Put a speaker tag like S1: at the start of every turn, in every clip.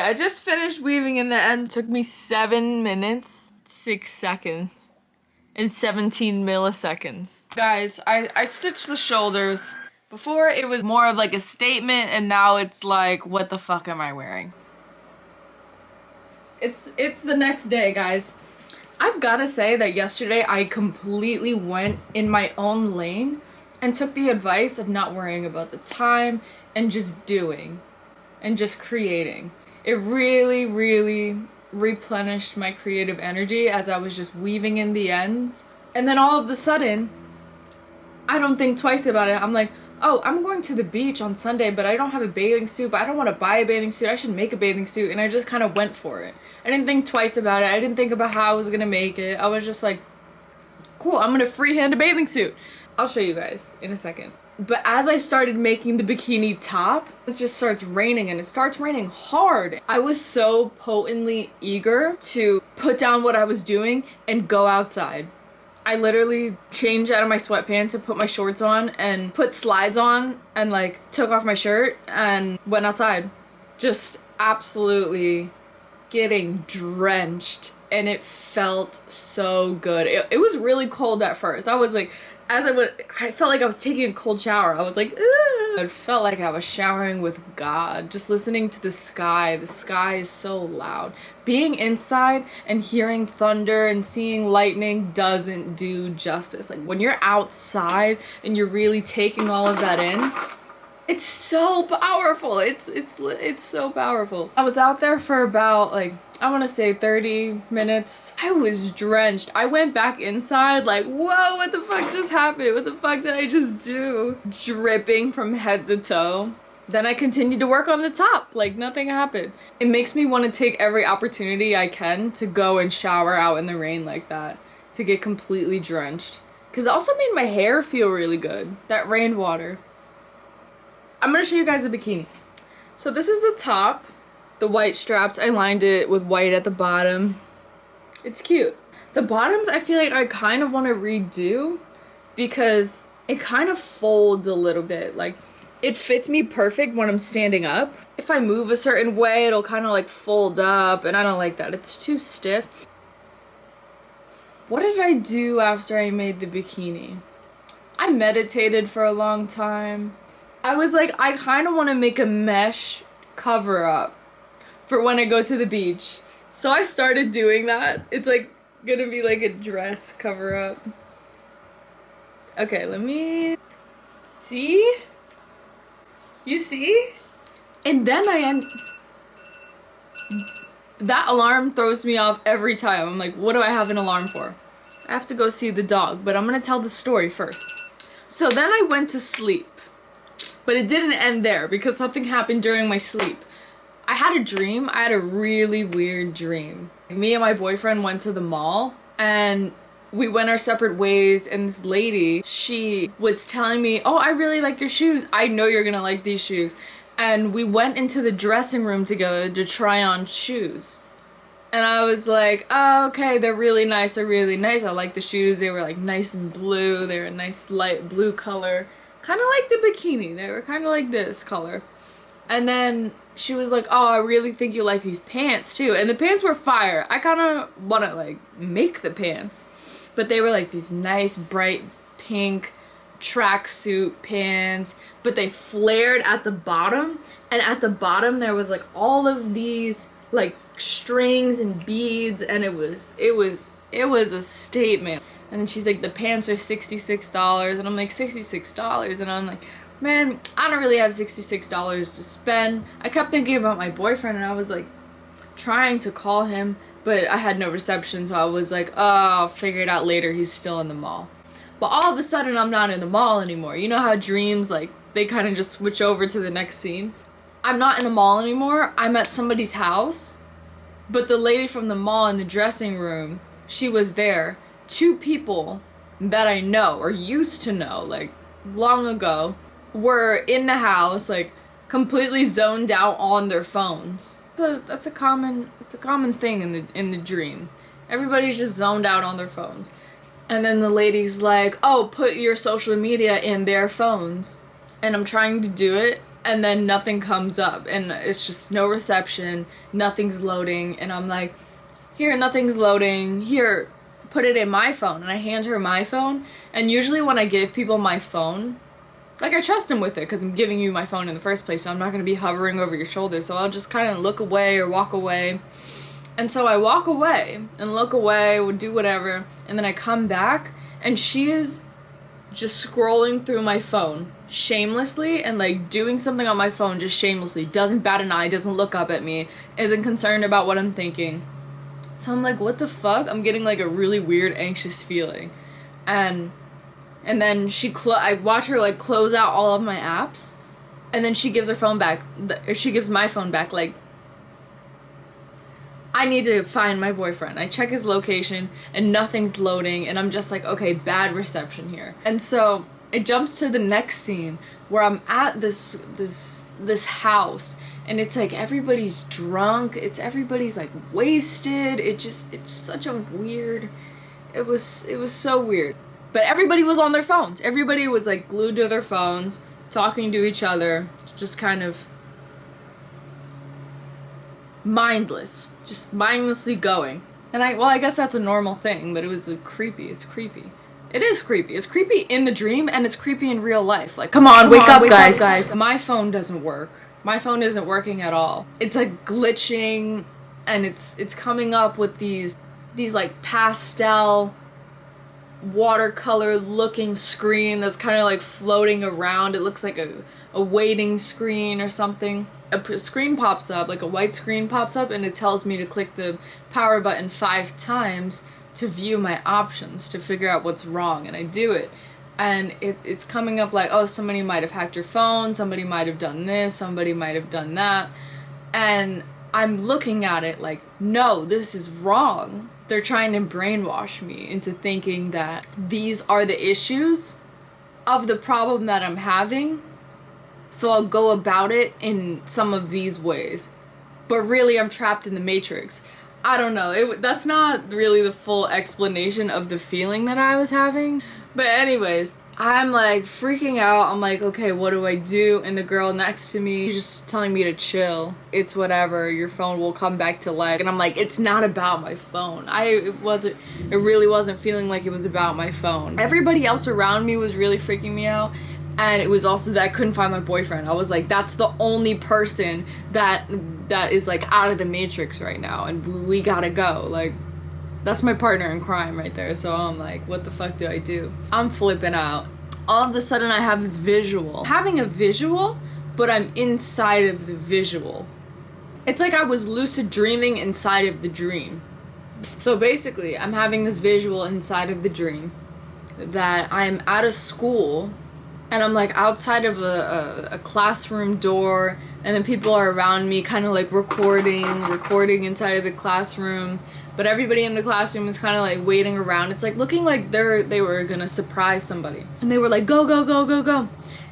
S1: I just finished weaving in the end. It took me 7 minutes, 6 seconds, and 17 milliseconds. Guys, I stitched the shoulders. Before it was more of like a statement, and now it's like, what the fuck am I wearing? It's the next day, guys. I've gotta say that yesterday I completely went in my own lane and took the advice of not worrying about the time and just doing and just creating. It really, really replenished my creative energy as I was just weaving in the ends. And then all of a sudden, I don't think twice about it. I'm like, oh, I'm going to the beach on Sunday, but I don't have a bathing suit, but I don't want to buy a bathing suit. I should make a bathing suit. And I just kind of went for it. I didn't think twice about it. I didn't think about how I was going to make it. I was just like, cool, I'm going to freehand a bathing suit. I'll show you guys in a second. But as I started making the bikini top, it just starts raining, and it starts raining hard. I was so potently eager to put down what I was doing and go outside. I literally changed out of my sweatpants and put my shorts on and put slides on and like took off my shirt and went outside. Just absolutely getting drenched, and it felt so good. It was really cold at first. I was like, as I went, I felt like I was taking a cold shower. I was like, ugh. It felt like I was showering with God, just listening to the sky. The sky is so loud. Being inside and hearing thunder and seeing lightning doesn't do justice. Like when you're outside and you're really taking all of that in, it's so powerful. It's so powerful. I was out there for about like, I want to say 30 minutes. I was drenched. I went back inside like, whoa, what the fuck just happened? What the fuck did I just do? Dripping from head to toe. Then I continued to work on the top like nothing happened. It makes me want to take every opportunity I can to go and shower out in the rain like that, to get completely drenched. Because it also made my hair feel really good. That rainwater. I'm gonna show you guys a bikini. So this is the top, the white straps. I lined it with white at the bottom. It's cute. The bottoms I feel like I kind of want to redo because it kind of folds a little bit. Like it fits me perfect when I'm standing up. If I move a certain way, it'll kind of like fold up, and I don't like that. It's too stiff. What did I do after I made the bikini? I meditated for a long time. I was like, I kind of want to make a mesh cover up for when I go to the beach. So I started doing that. It's like gonna be like a dress cover up. Okay, let me see. You see? And then that alarm throws me off every time. I'm like, what do I have an alarm for? I have to go see the dog, but I'm gonna tell the story first. So then I went to sleep. But it didn't end there because something happened during my sleep. I had a dream. I had a really weird dream. Me and my boyfriend went to the mall and we went our separate ways, and this lady, she was telling me, oh, I really like your shoes. I know you're gonna like these shoes. And we went into the dressing room together to try on shoes. And I was like, oh, okay, they're really nice. They're really nice. I like the shoes. They were like nice and blue. They were a nice light blue color. Kind of like the bikini. They were kind of like this color. And then she was like, oh, I really think you like these pants too. And the pants were fire. I kind of want to like make the pants. But they were like these nice bright pink tracksuit pants. But they flared at the bottom. And at the bottom there was like all of these like strings and beads. And it was a statement. And then she's like, the pants are $66. And I'm like, $66? And I'm like, man, I don't really have $66 to spend. I kept thinking about my boyfriend, and I was like trying to call him, but I had no reception. So I was like, oh, I'll figure it out later. He's still in the mall. But all of a sudden, I'm not in the mall anymore. You know how dreams, like, they kind of just switch over to the next scene? I'm not in the mall anymore. I'm at somebody's house. But the lady from the mall in the dressing room, she was there. 2 people that I know or used to know like long ago were in the house like completely zoned out on their phones. That's a common thing in the dream. Everybody's just zoned out on their phones. And then the lady's like, oh, put your social media in their phones. And I'm trying to do it and then nothing comes up, and it's just no reception, nothing's loading, and I'm like, here, nothing's loading, here, put it in my phone. And I hand her my phone, and usually when I give people my phone, like, I trust them with it because I'm giving you my phone in the first place, so I'm not going to be hovering over your shoulder, so I'll just kind of look away or walk away. And so I walk away and look away, would do whatever, and then I come back, and she is just scrolling through my phone shamelessly and like doing something on my phone just shamelessly, doesn't bat an eye, doesn't look up at me, isn't concerned about what I'm thinking. So I'm like, what the fuck? I'm getting like a really weird anxious feeling. And then I watch her like close out all of my apps, and then she gives her phone back, she gives my phone back, like, I need to find my boyfriend. I check his location and nothing's loading, and I'm just like, okay, bad reception here. And so it jumps to the next scene where I'm at this house, and it's like everybody's drunk, everybody's like wasted. It's such a weird, it was so weird. But everybody was on their phones. Everybody was like glued to their phones, talking to each other, just kind of mindless, just mindlessly going. And I guess that's a normal thing, but it was creepy. It's creepy. It is creepy. It's creepy in the dream, and it's creepy in real life. Like, come on, wake up, guys. My phone doesn't work. My phone isn't working at all. It's like glitching, and it's coming up with these like pastel watercolor looking screen that's kind of like floating around. It looks like a waiting screen or something. A screen pops up, like a white screen pops up, and it tells me to click the power button 5 times to view my options, to figure out what's wrong, and I do it. And it's coming up like, oh, somebody might have hacked your phone, somebody might have done this, somebody might have done that. And I'm looking at it like, no, this is wrong. They're trying to brainwash me into thinking that these are the issues of the problem that I'm having, so I'll go about it in some of these ways. But really, I'm trapped in the Matrix. I don't know, that's not really the full explanation of the feeling that I was having. But anyways, I'm like freaking out. I'm like, okay, what do I do? And the girl next to me is just telling me to chill. It's whatever, your phone will come back to life. And I'm like, it's not about my phone. It really wasn't feeling like it was about my phone. Everybody else around me was really freaking me out. And it was also that I couldn't find my boyfriend. I was like, that's the only person that is like out of the Matrix right now, and we gotta go. Like, that's my partner in crime right there. So I'm like, what the fuck do I do? I'm flipping out. All of a sudden I have this visual. Having a visual, but I'm inside of the visual. It's like I was lucid dreaming inside of the dream. So basically, I'm having this visual inside of the dream that I'm at a school, and I'm like outside of a classroom door, and then people are around me kind of like recording inside of the classroom, but everybody in the classroom is kind of like waiting around. It's like looking like they were gonna surprise somebody, and they were like, go, go, go, go, go.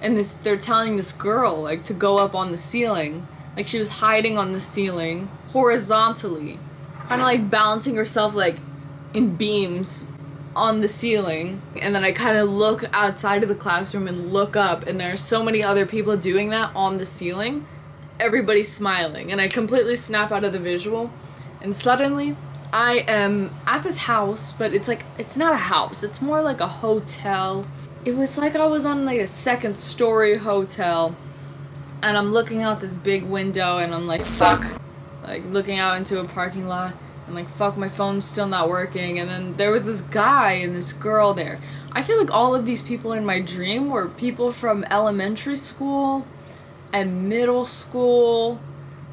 S1: And they're telling this girl like to go up on the ceiling, like she was hiding on the ceiling horizontally, kind of like balancing herself like in beams on the ceiling. And then I kind of look outside of the classroom and look up, and there are so many other people doing that on the ceiling. Everybody's smiling, and I completely snap out of the visual, and suddenly I am at this house, but it's not a house, it's more like a hotel. It was like I was on like a 2nd story hotel, and I'm looking out this big window, and I'm like, fuck, like looking out into a parking lot. I'm like, fuck, my phone's still not working. And then there was this guy and this girl there. I feel like all of these people in my dream were people from elementary school and middle school.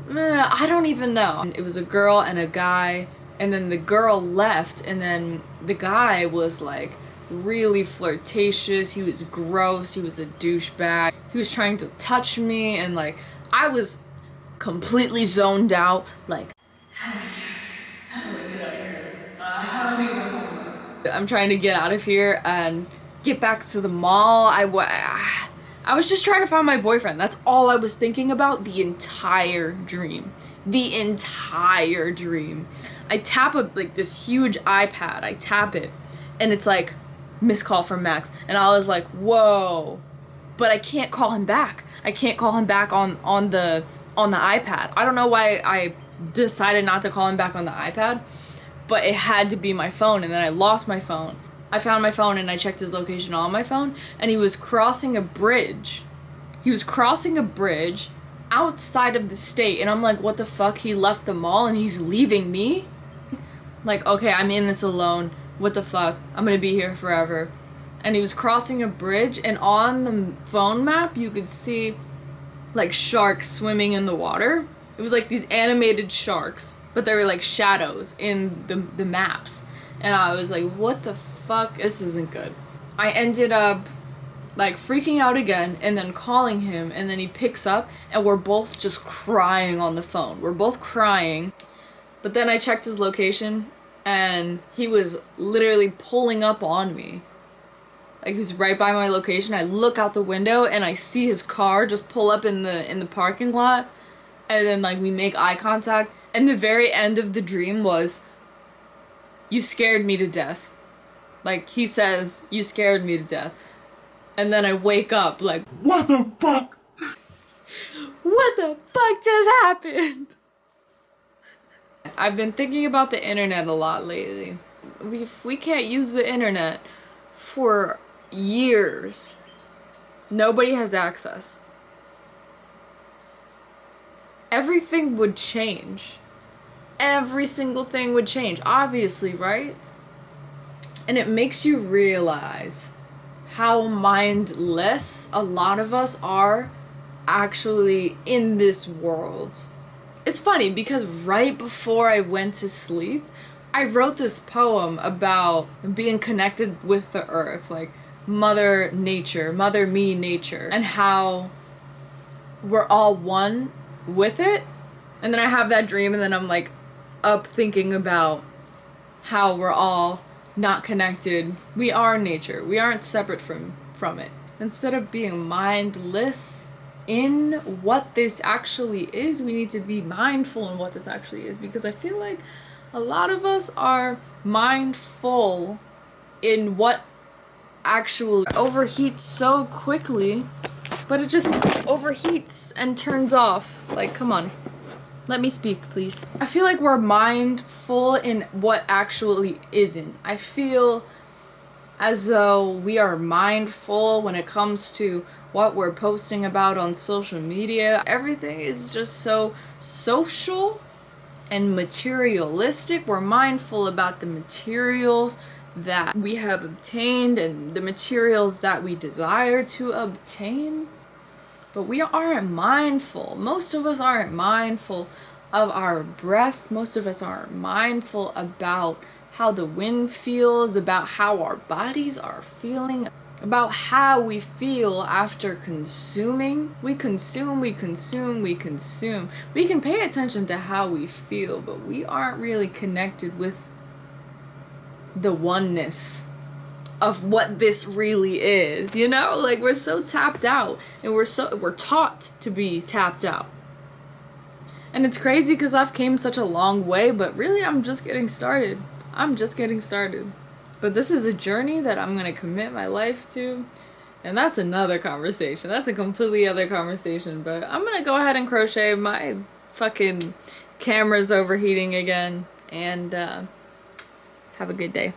S1: I don't even know. It was a girl and a guy, and then the girl left, and then the guy was like really flirtatious. He was gross. He was a douchebag. He was trying to touch me, and like I was completely zoned out. Like, I'm trying to get out of here and get back to the mall. I was just trying to find my boyfriend. That's all I was thinking about the entire dream. The entire dream. I tap like this huge iPad. I tap it, and it's like, missed call from Max. And I was like, whoa. but I can't call him back. I can't call him back on the iPad. I don't know why I decided not to call him back on the iPad, but it had to be my phone, and then I lost my phone. I found my phone and I checked his location on my phone, and he was crossing a bridge. He was crossing a bridge outside of the state, and I'm like, what the fuck? He left the mall and he's leaving me? Like, okay, I'm in this alone. What the fuck? I'm gonna be here forever. And he was crossing a bridge, and on the phone map you could see like sharks swimming in the water. It was like these animated sharks, but they were like shadows in the maps. And I was like, what the fuck? This isn't good. I ended up like freaking out again and then calling him, and then he picks up and we're both just crying on the phone. We're both crying. But then I checked his location and he was literally pulling up on me. Like, he was right by my location. I look out the window and I see his car just pull up in the parking lot, and then like we make eye contact, and the very end of the dream was, "You scared me to death." Like, he says, "You scared me to death." And then I wake up like, what the fuck? What the fuck just happened? I've been thinking about the internet a lot lately. We can't use the internet for years. Nobody has access. Everything would change. Every single thing would change, obviously, right? And it makes you realize how mindless a lot of us are actually in this world. It's funny because right before I went to sleep, I wrote this poem about being connected with the earth, like Mother Nature, Mother Me Nature, and how we're all one with it. And then I have that dream, and then I'm like up thinking about how we're all not connected. We are nature. We aren't separate from it. Instead of being mindless in what this actually is, we need to be mindful in what this actually is, because I feel like a lot of us are mindful in what actually overheats so quickly, but it just overheats and turns off. Like, come on. Let me speak, please. I feel like we're mindful in what actually isn't. I feel as though we are mindful when it comes to what we're posting about on social media. Everything is just so social and materialistic. We're mindful about the materials that we have obtained and the materials that we desire to obtain. But we aren't mindful. Most of us aren't mindful of our breath. Most of us aren't mindful about how the wind feels, about how our bodies are feeling, about how we feel after consuming. We consume. We can pay attention to how we feel, but we aren't really connected with the oneness of what this really is, you know? Like, we're so tapped out, and we're taught to be tapped out. And it's crazy because I've came such a long way, but really I'm just getting started. But this is a journey that I'm gonna commit my life to, and that's another conversation. That's a completely other conversation, but I'm gonna go ahead and crochet. My fucking camera's overheating again, and have a good day.